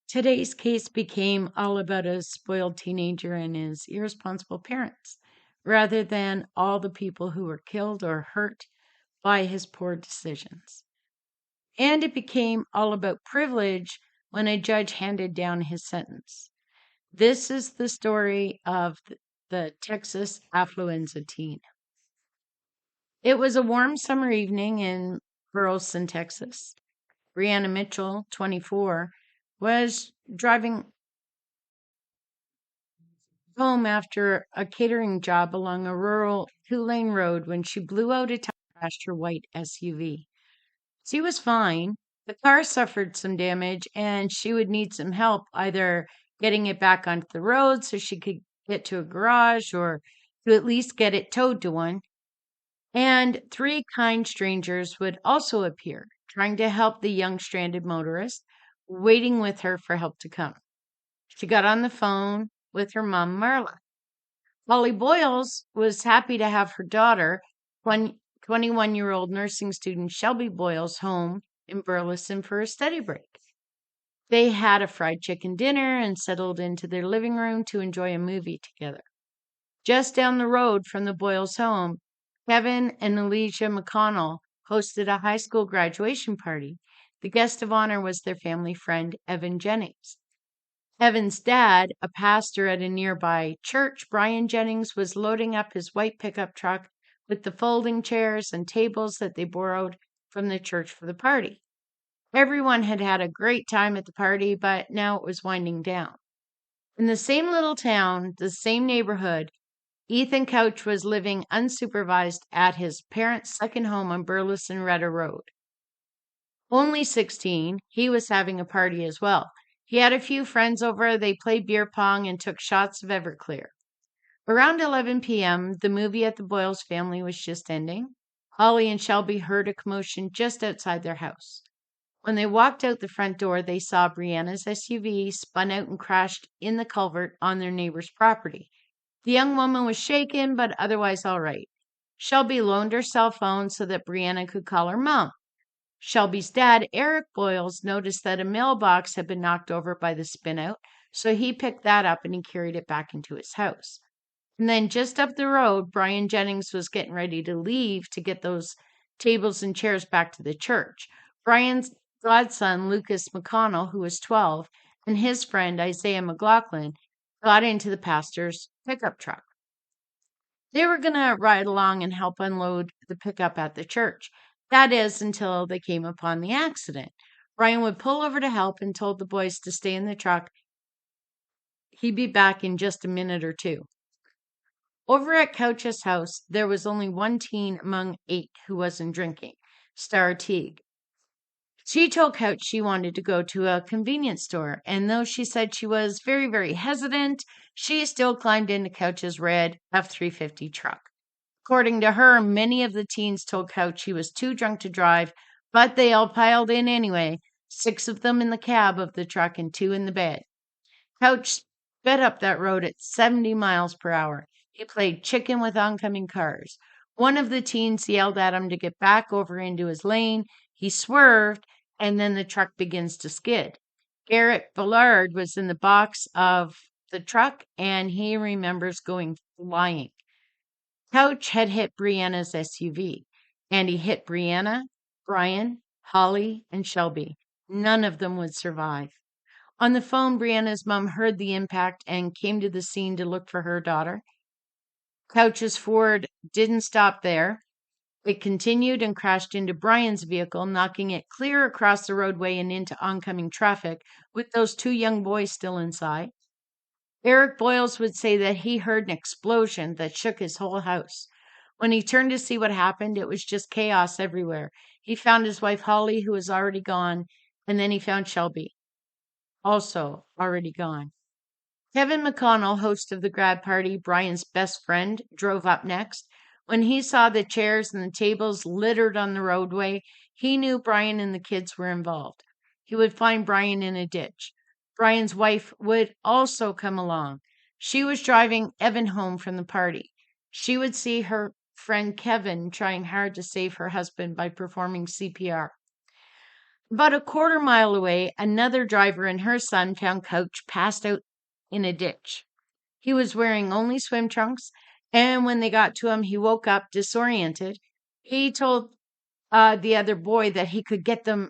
Today's case became all about a spoiled teenager and his irresponsible parents, rather than all the people who were killed or hurt by his poor decisions. And it became all about privilege when a judge handed down his sentence. This is the story of the Texas affluenza teen. It was a warm summer evening in Burleson, Texas. Brianna Mitchell, 24, was driving home after a catering job along a rural two-lane road when she blew out a tire and crashed her white SUV. She was fine. The car suffered some damage and she would need some help either getting it back onto the road so she could get to a garage or to at least get it towed to one. And three kind strangers would also appear, trying to help the young stranded motorist, waiting with her for help to come. She got on the phone with her mom, Marla. Molly Boyles was happy to have her daughter, 21-year-old nursing student Shelby Boyles, home in Burleson for a study break. They had a fried chicken dinner and settled into their living room to enjoy a movie together. Just down the road from the Boyles home, Kevin and Elijah McConnell hosted a high school graduation party. The guest of honor was their family friend, Evan Jennings. Evan's dad, a pastor at a nearby church, Brian Jennings, was loading up his white pickup truck with the folding chairs and tables that they borrowed from the church for the party. Everyone had had a great time at the party, but now it was winding down. In the same little town, the same neighborhood, Ethan Couch was living unsupervised at his parents' second home on Burleson Retta Road. Only 16, he was having a party as well. He had a few friends over, they played beer pong and took shots of Everclear. Around 11 p.m., the movie at the Boyles family was just ending. Holly and Shelby heard a commotion just outside their house. When they walked out the front door, they saw Brianna's SUV spun out and crashed in the culvert on their neighbor's property. The young woman was shaken, but otherwise all right. Shelby loaned her cell phone so that Brianna could call her mom. Shelby's dad, Eric Boyles, noticed that a mailbox had been knocked over by the spinout, so he picked that up and he carried it back into his house. And then just up the road, Brian Jennings was getting ready to leave to get those tables and chairs back to the church. Brian's godson, Lucas McConnell, who was 12, and his friend, Isaiah McLaughlin, got into the pastor's pickup truck. They were going to ride along and help unload the pickup at the church. That is, until they came upon the accident. Brian would pull over to help and told the boys to stay in the truck. He'd be back in just a minute or two. Over at Couch's house, there was only one teen among 8 who wasn't drinking, Star Teague. She told Couch she wanted to go to a convenience store, and though she said she was very, very hesitant, she still climbed into Couch's red F-350 truck. According to her, many of the teens told Couch he was too drunk to drive, but they all piled in anyway, 6 of them in the cab of the truck and 2 in the bed. Couch sped up that road at 70 miles per hour. He played chicken with oncoming cars. One of the teens yelled at him to get back over into his lane. He swerved, and then the truck begins to skid. Garrett Ballard was in the box of the truck, and he remembers going flying. Couch had hit Brianna's SUV, and he hit Brianna, Brian, Holly, and Shelby. None of them would survive. On the phone, Brianna's mom heard the impact and came to the scene to look for her daughter. Couch's Ford didn't stop there. It continued and crashed into Brian's vehicle, knocking it clear across the roadway and into oncoming traffic, with those 2 young boys still inside. Eric Boyles would say that he heard an explosion that shook his whole house. When he turned to see what happened, it was just chaos everywhere. He found his wife Holly, who was already gone, and then he found Shelby, also already gone. Kevin McConnell, host of the grad party, Brian's best friend, drove up next. When he saw the chairs and the tables littered on the roadway, he knew Brian and the kids were involved. He would find Brian in a ditch. Brian's wife would also come along. She was driving Evan home from the party. She would see her friend Kevin trying hard to save her husband by performing CPR. About a quarter mile away, another driver and her son found Coach passed out in a ditch. He was wearing only swim trunks, and when they got to him, he woke up disoriented. He told the other boy that he could get them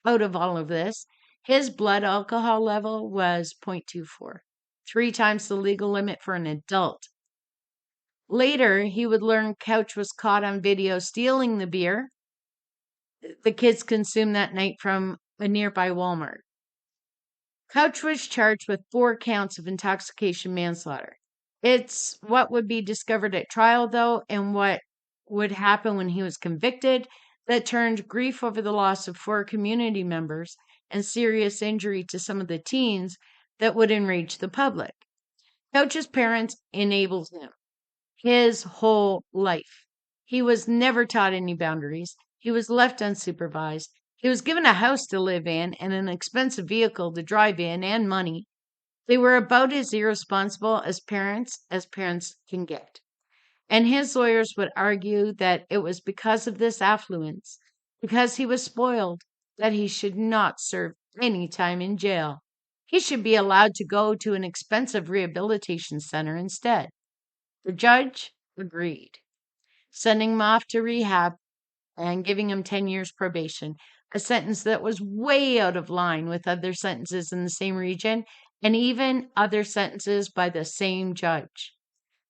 out of all of this. His blood alcohol level was 0.24, 3 times the legal limit for an adult. Later, he would learn Couch was caught on video stealing the beer the kids consumed that night from a nearby Walmart. Couch was charged with 4 counts of intoxication manslaughter. It's what would be discovered at trial, though, and what would happen when he was convicted that turned grief over the loss of 4 community members and serious injury to some of the teens that would enrage the public. Couch's parents enabled him his whole life. He was never taught any boundaries. He was left unsupervised. He was given a house to live in and an expensive vehicle to drive in and money. They were about as irresponsible as parents can get. And his lawyers would argue that it was because of this affluence, because he was spoiled, that he should not serve any time in jail. He should be allowed to go to an expensive rehabilitation center instead. The judge agreed, sending him off to rehab and giving him 10 years probation, a sentence that was way out of line with other sentences in the same region and even other sentences by the same judge.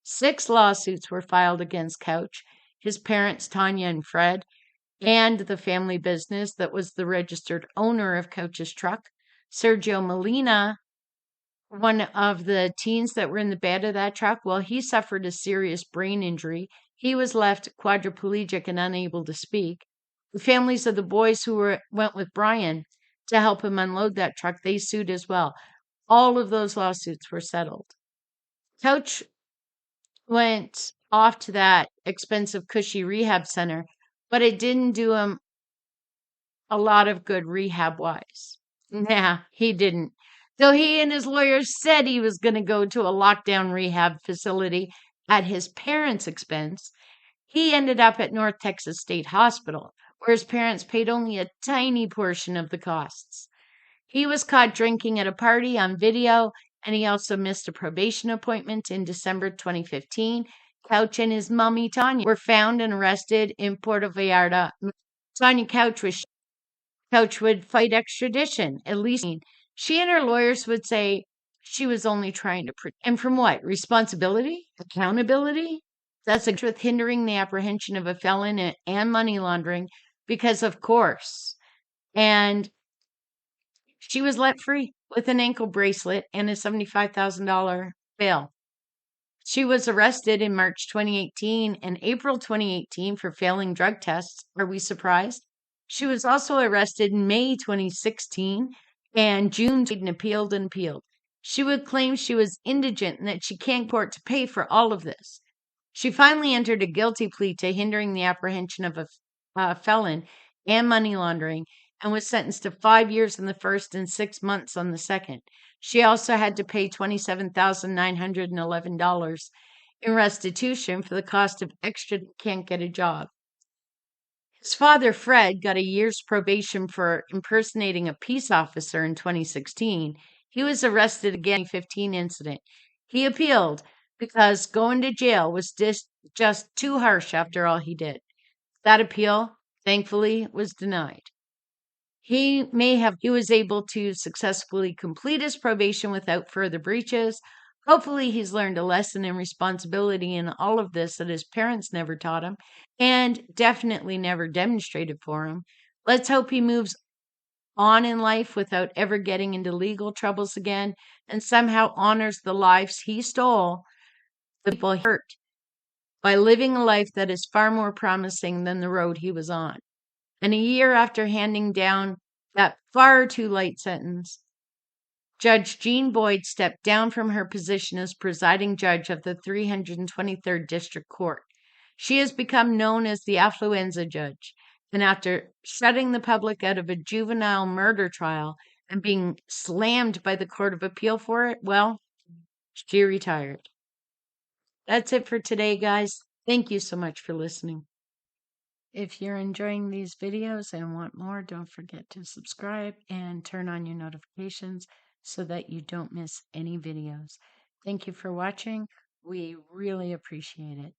6 lawsuits were filed against Couch, his parents, Tanya and Fred, and the family business that was the registered owner of Couch's truck. Sergio Molina, one of the teens that were in the bed of that truck, well, he suffered a serious brain injury. He was left quadriplegic and unable to speak. The families of the boys who went with Brian to help him unload that truck, they sued as well. All of those lawsuits were settled. Couch went off to that expensive, cushy rehab center, but it didn't do him a lot of good rehab-wise. Nah, he didn't. Though he and his lawyers said he was going to go to a lockdown rehab facility at his parents' expense, he ended up at North Texas State Hospital, where his parents paid only a tiny portion of the costs. He was caught drinking at a party on video, and he also missed a probation appointment in December 2015. Couch and his mommy, Tanya, were found and arrested in Puerto Vallarta. Tanya Couch would fight extradition, at least. She and her lawyers would say she was only trying to protect. And from what? Responsibility? Accountability? That's with hindering the apprehension of a felon and money laundering, because of course. And she was let free with an ankle bracelet and a $75,000 bail. She was arrested in March 2018 and April 2018 for failing drug tests. Are we surprised? She was also arrested in May 2016 and June and appealed. She would claim she was indigent and that she can't court to pay for all of this. She finally entered a guilty plea to hindering the apprehension of a felon and money laundering and was sentenced to 5 years in the first and 6 months on the second. She also had to pay $27,911 in restitution for the cost of extra can't get a job. His father, Fred, got a year's probation for impersonating a peace officer in 2016. He was arrested again in the 2015 incident. He appealed because going to jail was just too harsh after all he did. That appeal, thankfully, was denied. He was able to successfully complete his probation without further breaches. Hopefully, he's learned a lesson in responsibility in all of this that his parents never taught him and definitely never demonstrated for him. Let's hope he moves on in life without ever getting into legal troubles again and somehow honors the lives he stole, the people he hurt, by living a life that is far more promising than the road he was on. And a year after handing down that far too light sentence, Judge Jean Boyd stepped down from her position as presiding judge of the 323rd District Court. She has become known as the affluenza judge, and after shutting the public out of a juvenile murder trial and being slammed by the Court of Appeal for it, well, she retired. That's it for today, guys. Thank you so much for listening. If you're enjoying these videos and want more, don't forget to subscribe and turn on your notifications so that you don't miss any videos. Thank you for watching. We really appreciate it.